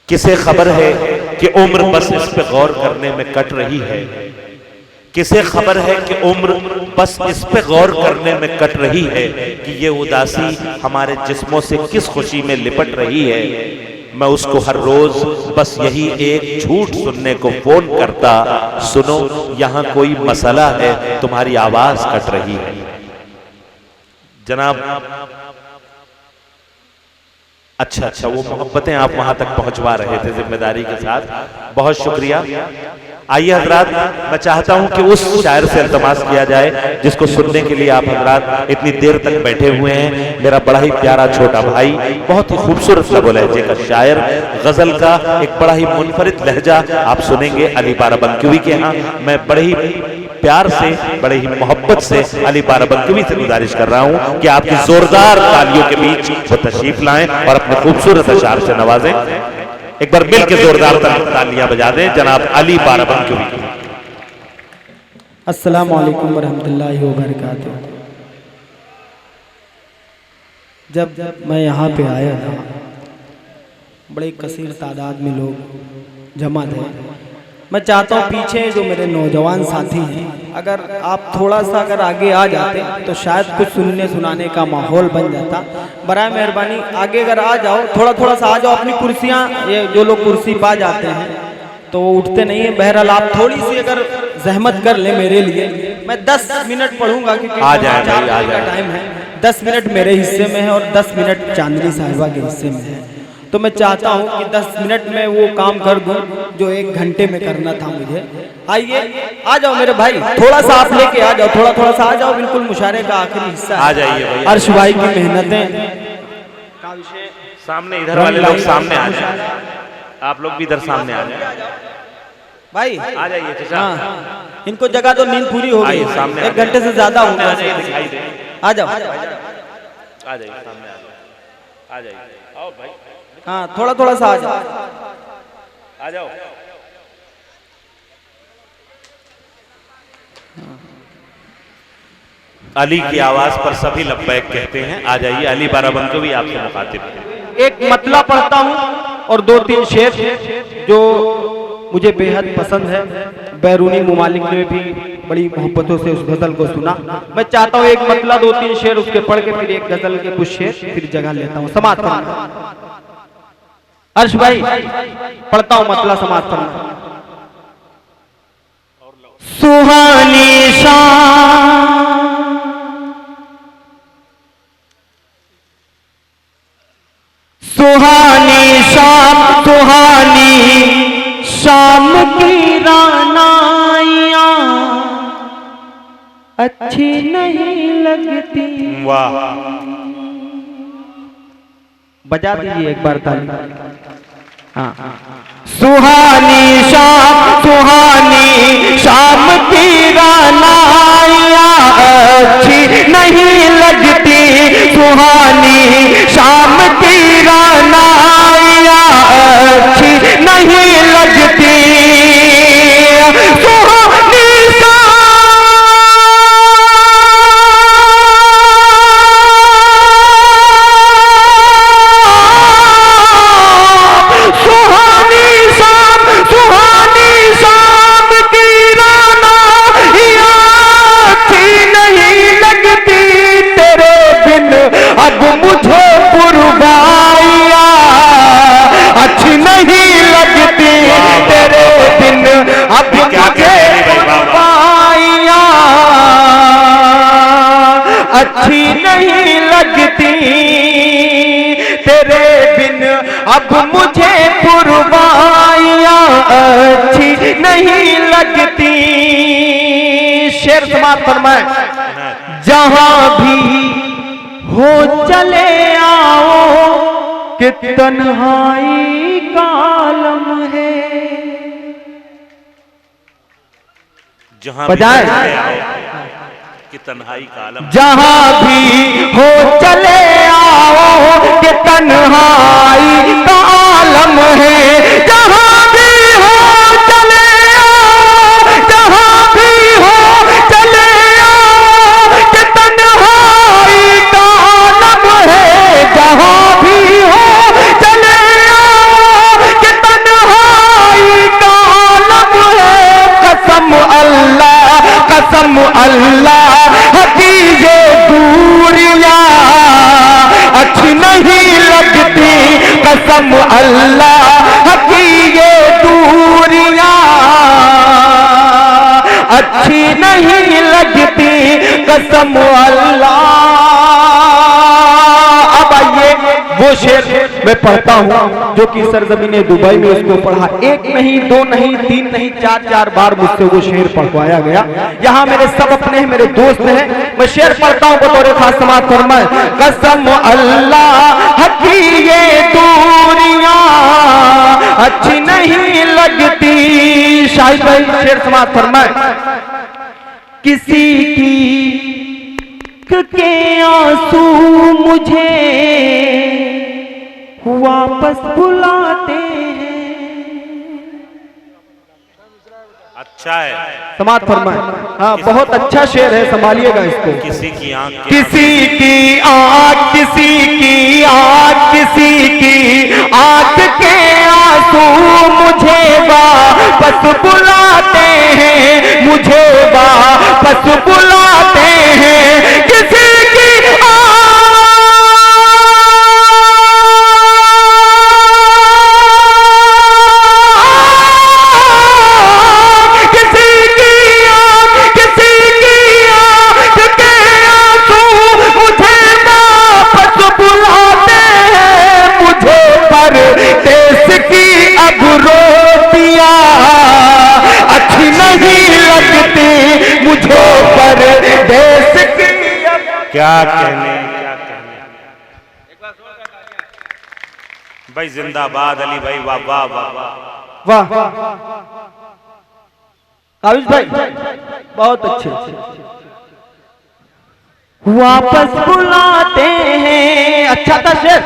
किसे खबर है कि उम्र बस इस पे गौर करने में कट रही है। किसे खबर है कि उम्र बस इस पे गौर करने में कट रही है कि ये उदासी हमारे जिस्मों से किस खुशी में लिपट रही है। मैं उसको हर रोज बस यही एक झूठ सुनने को फोन करता, सुनो यहाँ कोई मसला है, तुम्हारी आवाज कट रही है। जनाब अच्छा, वो मोहब्बतें आप वहां तक पहुंचवा रहे थे जिम्मेदारी के साथ, बहुत शुक्रिया। आइए हजरात, मैं चाहता हूं कि उस शायर से इल्तमास किया जाए जिसको सुनने के लिए आप हजरात इतनी देर तक बैठे हुए हैं। मेरा बड़ा ही प्यारा छोटा भाई, बहुत ही खूबसूरत लबो लहजे का शायर, गजल का एक बड़ा ही मुनफरिद लहजा आप सुनेंगे अली बाराबंकवी के यहाँ। मैं बड़े ही प्यार से, बड़े ही मोहब्बत से अली बाराबंकवी से गुजारिश कर रहा हूं कि आपकी जोरदार तालियों के बीच वो तशरीफ लाएं और अपने खूबसूरत अशार से नवाजें। एक बार मिल के जोरदार तालियां बजा दें जनाब अली बाराबंकवी की। अस्सलामु अलैकुम वरहमतुल्लाहि वबरकातुहू। जब मैं यहाँ पे आया था, बड़े कसीर तादाद में लोग जमा थे। मैं चाहता हूँ पीछे जो मेरे नौजवान साथी हैं, अगर आप थोड़ा सा अगर आगे आ जाते तो शायद कुछ सुनने सुनाने का माहौल बन जाता। बराए मेहरबानी आगे अगर आ जाओ, थोड़ा सा आ जाओ। अपनी कुर्सियाँ, ये जो लोग कुर्सी पा जाते हैं तो वो उठते नहीं है। बहरहाल आप थोड़ी सी अगर जहमत कर ले मेरे लिए, मैं 10 मिनट पढ़ूंगा क्योंकि आ जाए का टाइम है। 10 मिनट मेरे हिस्से में है और 10 मिनट चांदनी साहिबा के हिस्से में है। तो मैं चाहता हूं कि 10 मिनट में वो काम कर दूं जो 1 घंटे में करना था मुझे। आइए आ जाओ मेरे भाई, थोड़ा सा आप लेके आ जाओ, थोड़ा सा आ जाओ। बिल्कुल मुशारे का आखिरी हिस्सा आ जाइए भाई। अर्श भाई की मेहनतें सामने, इधर वाले लोग सामने आ जाए, आप लोग भी इधर सामने आ जाए भाई, आ जाइए। हाँ, इनको जगह तो नींद पूरी हो गई, 1 घंटे से ज्यादा हो गया। आ जाओ, आ जाइए सामने, आ जाइए, आओ भाई। हाँ, थोड़ा सा आ जाओ, आ जाओ। अली की आवाज पर सभी लब्बैक कहते हैं। आ जाइए, अली बाराबंकवी आपसे मुखातिब है। एक मतला पढ़ता हूँ और 2-3 शेर जो मुझे बेहद पसंद है। बैरूनी मुमालिक ने भी बड़ी मोहब्बतों से उस गजल को सुना। मैं चाहता हूँ एक मतला 2-3 शेर उसके पढ़ के फिर एक गजल के कुछ शेर फिर जगह लेता हूँ। समाप्त करना अर्श भाई, पढ़ता हूँ मतला, समाप्त करना। सुहानी शाम, सुहानी शाम, सुहानी शाम की रानाइयाँ अच्छी नहीं लगती। वाह, बजा दीजिए एक बार ताली। हाँ, सुहानी शाम, सुहानी शाम की रानाइयाँ अच्छी नहीं लगती। सुहानी शाम की रानाइयाँ अच्छी नहीं लगती। अब मुझे पुरवाइया अच्छी नहीं लगती तेरे बिन। अब मुझे पुरवाइया अच्छी नहीं लगती तेरे बिन। अब मुझे पुरवाइया अच्छी नहीं लगती। शेर समाप्त फरमाए। जहां भी हो चले आओ कि तन्हाई का आलम है। जहां बजाए कि तन्हाई का आलम। जहां भी हो चले आओ कि तन्हाई का आलम है। जहां भी हो चले आओ, जहां भी हो चले आओ कि तन्हाई का आलम है। जहां भी हो चले आओ कि अल्लाह की ये दूरियां अच्छी नहीं लगती, कसम अल्लाह की ये दूरियां अच्छी नहीं लगती, कसम अल्लाह। अब आइए वो शेर मैं पढ़ता हूँ जो कि सरजमीने दुबई में इसको पढ़ा, एक नहीं, दो नहीं, तीन नहीं, चार बार मुझसे वो शेर पढ़वाया गया। यहाँ मेरे सब अपने हैं, मेरे दोस्त हैं, मैं शेर पढ़ता हूँ बतौर खास समाअत फरमाए। कसम अल्लाह की ये दूरियां अच्छी नहीं लगती, शाहिद भाई शेर समाअत फरमाए। किसी की के आंसू मुझे वापस बुलाते हैं। अच्छा है, समाअत फरमाए। हाँ बहुत अच्छा शेर है, संभालिएगा इसको। किसी की आंख, किसी की आंख, किसी की आंख, किसी की आंख के आंसू मुझे वापस बुलाते हैं, मुझे वापस बुलाते हैं। किसी की क्या कहने, क्या कहने। भाई जिंदाबाद अली भाई, वाह वाह वाह वाह काबिज भाई बहुत अच्छे। वापस बुलाते हैं, अच्छा था शेर।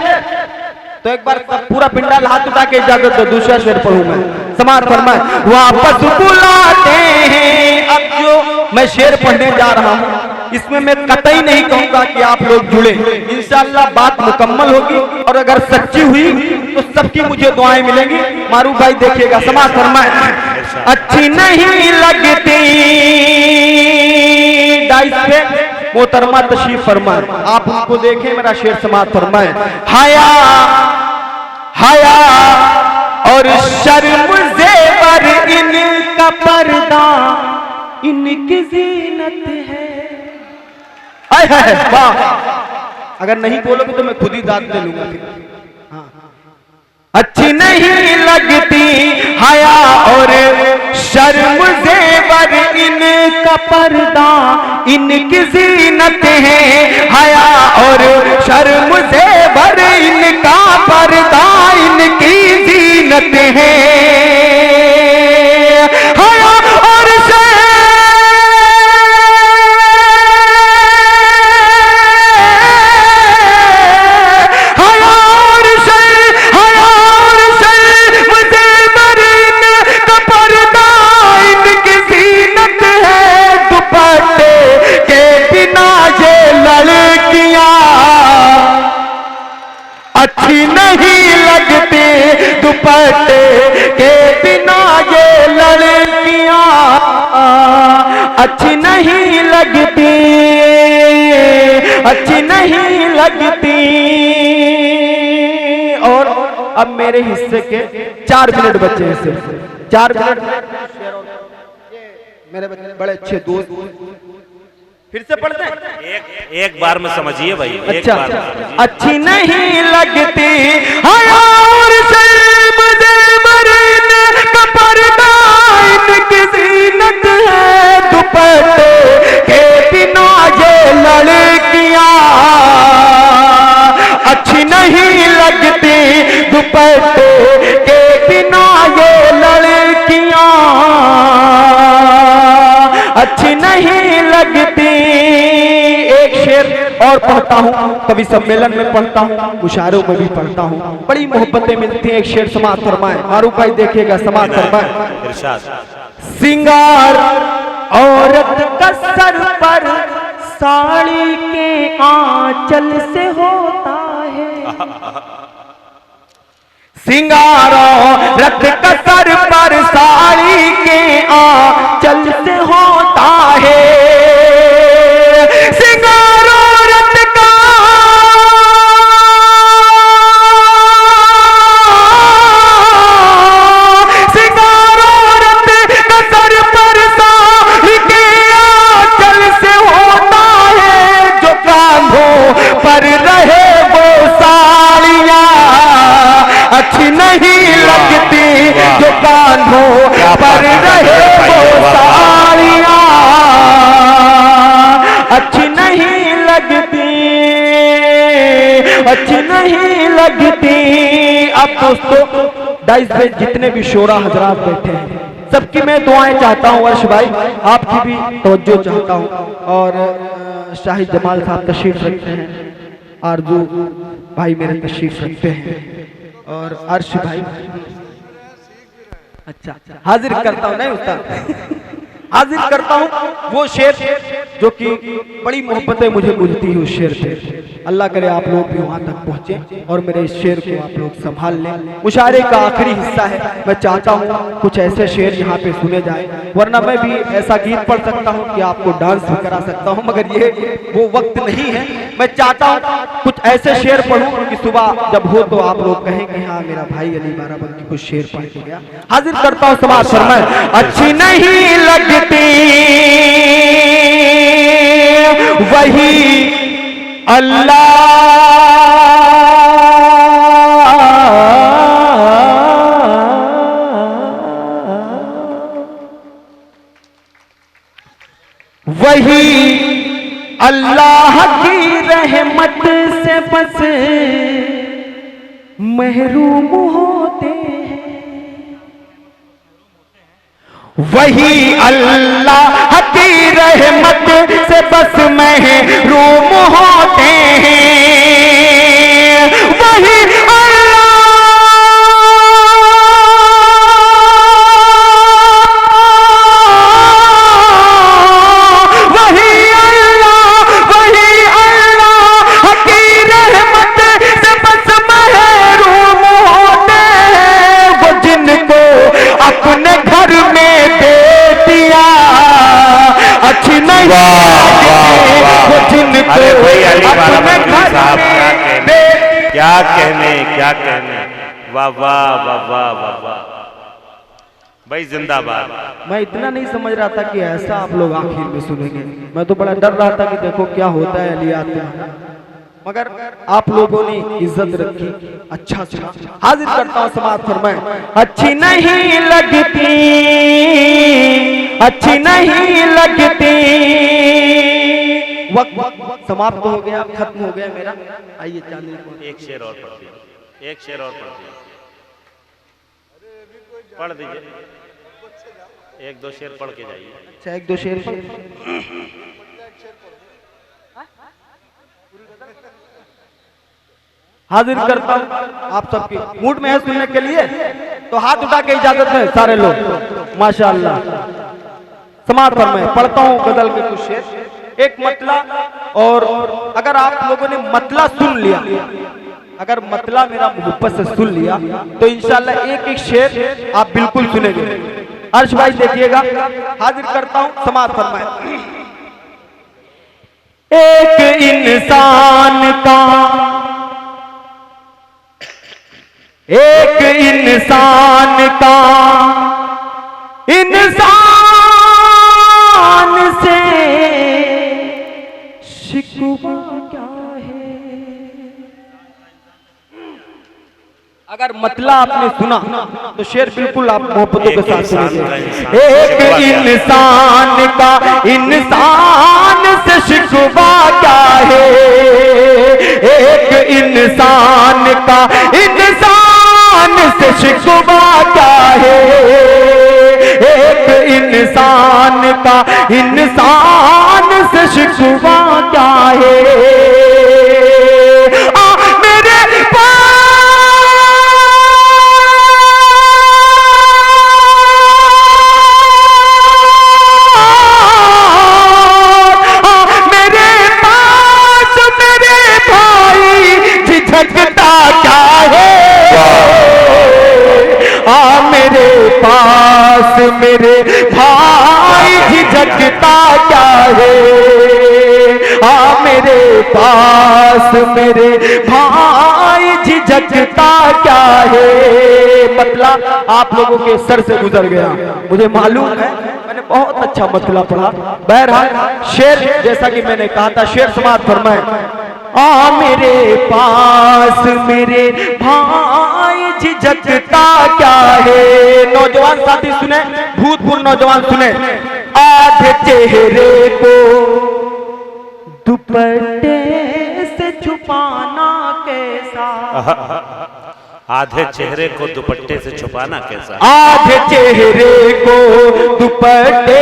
तो एक बार पूरा पिंडाल हाथ उठा के इजाजत दो, दूसरा शेर पढ़ूं मैं। समाअत फरमाए। वापस बुलाते हैं। अब जो मैं शेर पढ़ने जा रहा हूं इसमें मैं कतई नहीं कहूंगा कि आप लोग जुड़े, इंशाअल्लाह बात मुकम्मल होगी और अगर सच्ची हुई तो सबकी मुझे दुआएं मिलेंगी। मारूफ भाई देखिएगा। समाअत फरमाए। अच्छी नहीं लगती, डाइस पे मोहतरमा तशरीफ फरमाए, आप उनको देखें। मेरा शेर समाअत फरमाए। हया हया और शर्म ज़ेवर इनका पर्दा इनकी ज़ीनत है। वाह, अगर नहीं बोलोगे तो मैं खुद ही दाद दे लूंगा। अच्छी नहीं लगती हया और शर्म ज़ेवर इनका पर्दा इनकी ज़ीनत है। हया और शर्म ज़ेवर इनका पर्दा इनकी ज़ीनत है। हया और अच्छी नहीं लगती दुपट्टे के बिना ये लड़कियां, अच्छी नहीं लगती, अच्छी नहीं लगती। और अब मेरे हिस्से के 4 मिनट बचे हैं, सिर्फ 4 मिनट। मेरे बड़े अच्छे दोस्त फिर से पढ़ते हैं। एक बार में समझिए भाई। अच्छा, एक बार में समझिए। अच्छी नहीं लगती हया और शर्म ज़ेवर इनका पर्दा इनकी ज़ीनत है। दुपट्टे के बिना ये लड़कियां अच्छी नहीं लगती, दुपट्टे के बिना ये लड़कियां अच्छी नहीं लगती। एक शेर और पढ़ता हूँ, कभी सम्मेलन में पढ़ता हूँ, मुशायरों में भी पढ़ता हूँ, बड़ी मोहब्बतें मिलती हैं। एक शेर समाअत फरमाए। मारूफ भाई देखिएगा। समाअत फरमाए। सिंगार औरत का सर पर साड़ी के आंचल से होता है। सिंगार औरत का सर पर साड़ी के आंचल से होता है। दोस्तों, डाइस पे जितने भी शोरा हजरात बैठे हैं, सबकी मैं दुआएं चाहता हूँ। अर्श भाई आपकी भी तवज्जो चाहता हूँ। और शाहिद जमाल साहब तशरीफ रखते हैं, आरजू भाई मेरे तशरीफ रखते हैं, और अर्श भाई अच्छा हाजिर करता हूँ, नहीं उस्ताद हाजिर करता हूँ वो शेर जो कि बड़ी मोहब्बतें मुझे मिलती है उस शेर से। अल्लाह करे आप लोग भी वहां तक पहुंचे और मेरे इस शेर को आप लोग संभाल लें। मुशायरे का आखिरी हिस्सा है, मैं चाहता हूँ कुछ ऐसे शेर यहाँ पे सुने जाए, वरना मैं भी ऐसा गीत पढ़ सकता हूँ कि आपको डांस भी करा सकता हूँ, मगर ये वो वक्त नहीं है। मैं चाहता हूँ कुछ ऐसे शेर पढ़ूं कि सुबह जब हो तो आप लोग कहें कि हाँ मेरा भाई अली बाराबंकी कुछ शेर पढ़ के गया। हाजिर करता हूँ समाज फरमाए, अच्छी नहीं लगती वही अल्लाह, वही अल्लाह की रहमत से बस महरूम होते हैं, वही अल्लाह की रहमत से बस महरूम होते हैं, वही अरे भाई अली बाराबंकी साहब क्या कहने, वाह वाह वाह वाह वाह वाह भाई, जिंदाबाद। मैं इतना नहीं समझ रहा था कि ऐसा आप लोग आखिर में सुनेंगे, मैं तो बड़ा डर रहा था कि देखो क्या होता है अली आते हैं, मगर आप लोगों ने इज्जत रखी, अच्छा सुना। हाजिर करता हूँ समाज फरमाए, अच्छी नहीं लगती, अच्छी नहीं लगती, वक्त समाप्त हो गया, खत्म हो गया मेरा। आइए चालीस एक शेर और पढ़ दीजिए, एक शेर और पढ़ दीजिए, पढ़ दीजिए, एक दो शेर पढ़ के जाइए। अच्छा एक दो शेर हाजिर करता हूँ आप सबके मूड में है सुनने के लिए, तो हाथ उठा के इजाजत है सारे लोग, माशाअल्लाह। समाज पर मैं पढ़ता हूँ गजल के कुछ शेर, एक मतला, और अगर आप लोगों ने मतला सुन लिया, अगर मतला मेरा मोहब्बत से सुन लिया, तो इंशाल्लाह एक एक शेर आप बिल्कुल सुनेंगे। अर्श भाई देखिएगा, हाजिर करता हूँ समाज फरमाए, एक इंसान का, एक इंसान का इंसान से शिकवा क्या है। अगर मतला आपने सुना तो शेर बिल्कुल आप मोहब्बतों के साथ सुनिए। एक इंसान का इंसान से शिकवा क्या है, एक इंसान का इंसान से शिकवा क्या है, एक इंसान का इंसान से शिकवा क्या है। मेरे पास मेरे भाई झिझकता क्या है, मेरे पास मेरे भाई झिझकता क्या है, मेरे पास मेरे भाई झिझकता क्या है। मतलब आप लोगों के सर से गुजर गया, मुझे मालूम है, मैंने बहुत अच्छा मतला पढ़ा। बहरहाल शेर जैसा कि मैंने कहा था, शेर समाज फरमाए, मेरे पास मेरे भाई झिझकता क्या है। नौजवान साथी सुने, भूतपूर्व नौजवान सुने, आधे चेहरे को दुपट्टे से छुपाना कैसा, आधे चेहरे को दुपट्टे से छुपाना कैसा? आधे चेहरे को दुपट्टे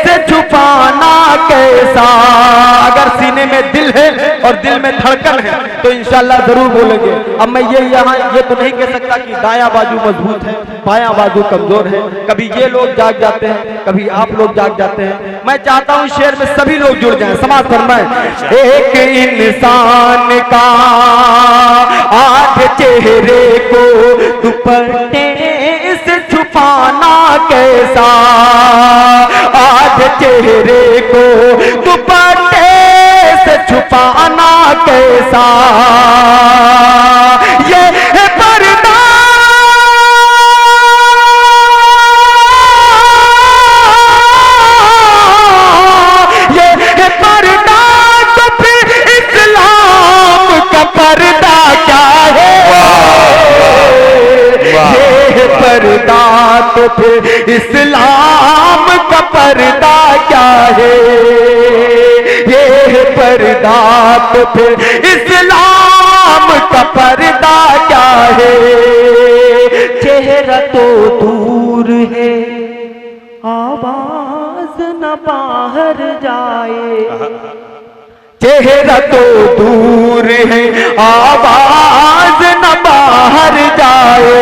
से छुपाना कैसा। अगर सीने में दिल है और दिल में धड़कन है तो इंशाल्लाह जरूर बोलेंगे। अब मैं ये तो नहीं कह सकता कि दायां बाजू मजबूत है बायां बाजू कमजोर है। कभी ये लोग जाग जाते हैं, कभी आप लोग जाग जाते हैं। मैं चाहता हूं शेर में सभी लोग जुड़ जाएं। समाज फरमाएं। एक इंसान का आधे चेहरे को दुपट्टे से छुपाना कैसा। आधे चेहरे को दुपट्टे से छुपाना कैसा। ये पर्दा ये पर्दा तो फिर इस्लाम का पर्दा क्या है। ये पर्दा तो फिर इस्लाम का पर्दा क्या है। ये पर्दा तो फिर इस्लाम का पर्दा क्या है। चेहरा तो दूर है आवाज न बाहर जाए। चेहरा तो दूर है आवाज न बाहर जाए।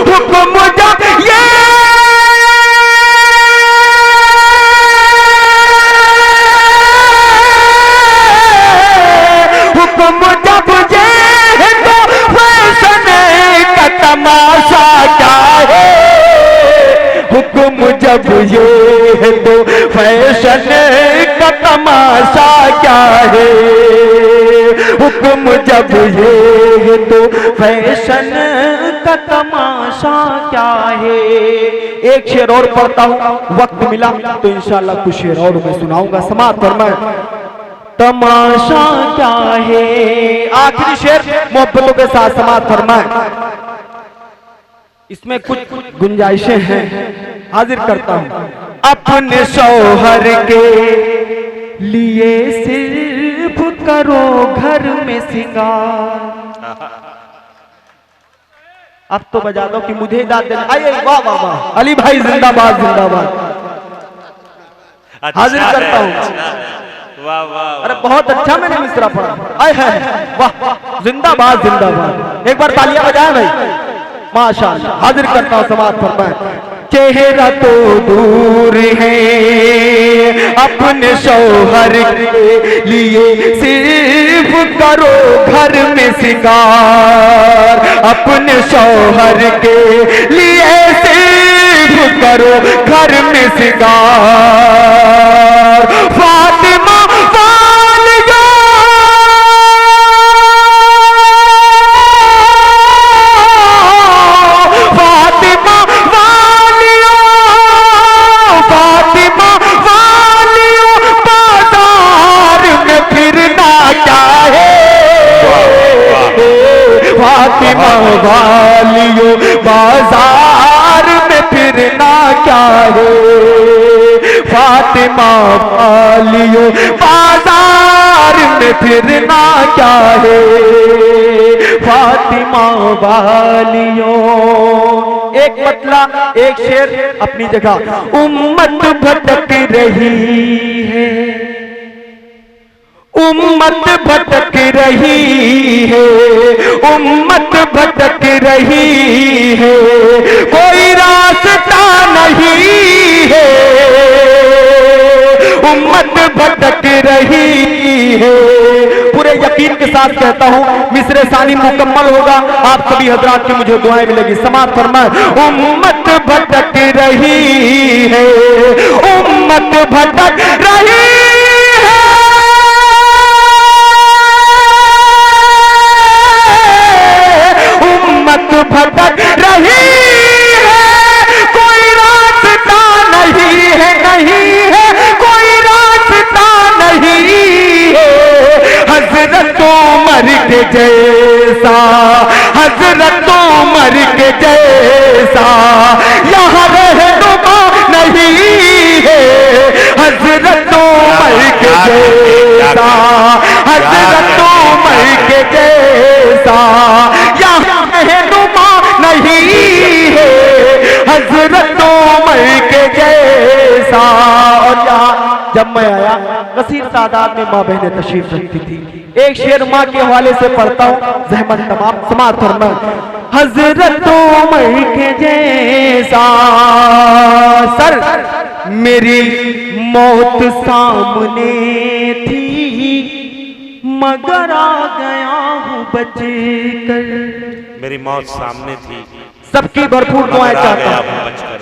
हुक्म जब ये हुक्म जब ये तो फैशन का तमाशा क्या है। हुक्म जब ये है तो फैशन का तमाशा क्या है। हुक्म जब ये है तो फैशन का तमाशा क्या है। एक शेर और पढ़ता हूं, वक्त मिला तो इंशाल्लाह कुछ शेर और मैं सुनाऊंगा। समाप्त फरमाएं। तमाशा क्या है। आखिरी शेर मोहब्बतों के साथ समाप्त फरमाएं। इसमें कुछ गुंजाइशें हैं, हाजिर करता हूं। अपने शौहर के लिए सिर्फ करो घर में सिंगार। अब तो बजा दो कि मुझे दाद देना। आइए, वाह वाह वाह, अली भाई जिंदाबाद जिंदाबाद। हाजिर करता हूं। वाह वाह, अरे बहुत अच्छा मैंने मिसरा पढ़ा। आए है वाह, जिंदाबाद जिंदाबाद। एक बार तालियां बजाएं भाई, माशाअल्लाह। हाजिर करता हूं समाज फरमाएं। चेहरा तो दूर है अपने शौहर के लिए सिर्फ करो घर में सिंगार। अपने शौहर के लिए सिर्फ करो घर में सिंगार। फातिमा फातिमा वालियों बाजार में फिरना क्या है। फातिमा वालियों बाजार में फिरना क्या है। फातिमा वालियों। एक मतला एक शेर अपनी जगह। उम्मत भटक रही है, उम्मत भटक रही है, उम्मत भटक रही है, कोई रास्ता नहीं है। उम्मत भटक रही है। पूरे यकीन के साथ कहता हूं मिसरे सानी मुकम्मल होगा, आप सभी हजरात की मुझे दुआएं मिलेगी। समाप्त फरमाएं। उम्मत भटक रही है, उम्मत भटक रही है, भटक रही है, कोई रास्ता नहीं है, नहीं है कोई रास्ता नहीं है। हजरत उमर के जैसा, हजरत उमर के जैसा यहाँ रहनुमा नहीं है। हजरत उमर के जैसा, हजरत उमर के जैसा हजरत उमर के जैसा। और यहाँ जब मैं आया कसीर तादाद में माँ बहनें तशरीफ रखती थी। एक शेर माँ के हवाले से पढ़ता हूँ, जहमत तमाम समात फरमा। हजरत उमर के जैसा सर मेरी मौत सामने थी, मगर आ गया हूँ बच कर। मेरी मौत सामने थी, सबकी भरपूर दुआएं मगर आ चाहता गया हूं। हूं बचकर।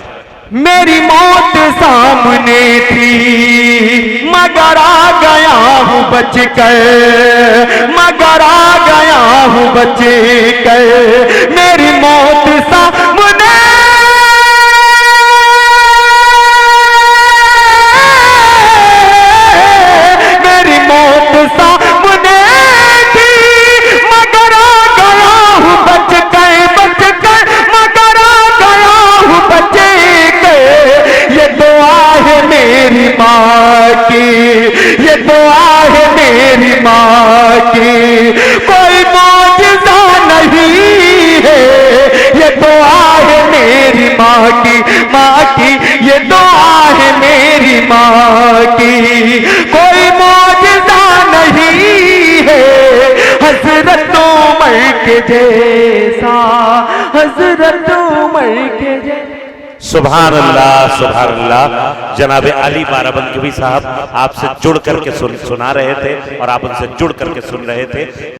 मेरी मौत सामने थी, मगर आ गया हूँ बच कर, मगर आ गया हूँ बच कर। मेरी मौत सामने, मेरी मौत सामने थी, मगर आ गया हूँ बच कर, मगर आ गया हूँ बच कर। ये दुआ है मेरी माँ की, ये दुआ है मेरी माँ की, कोई मौजज़ा नहीं है। ये दुआ है मेरी माँ की, माँ की ये दुआ है मेरी माँ की, कोई मौजज़ा नहीं है। हजरत उमर के जैसा, हजरत उमर के जैसा। सुभान अल्लाह, सुभान अल्लाह। जनाब अली बाराबंकवी साहब आपसे जुड़ करके सुना रहे थे और आप उनसे जुड़ करके सुन रहे थे।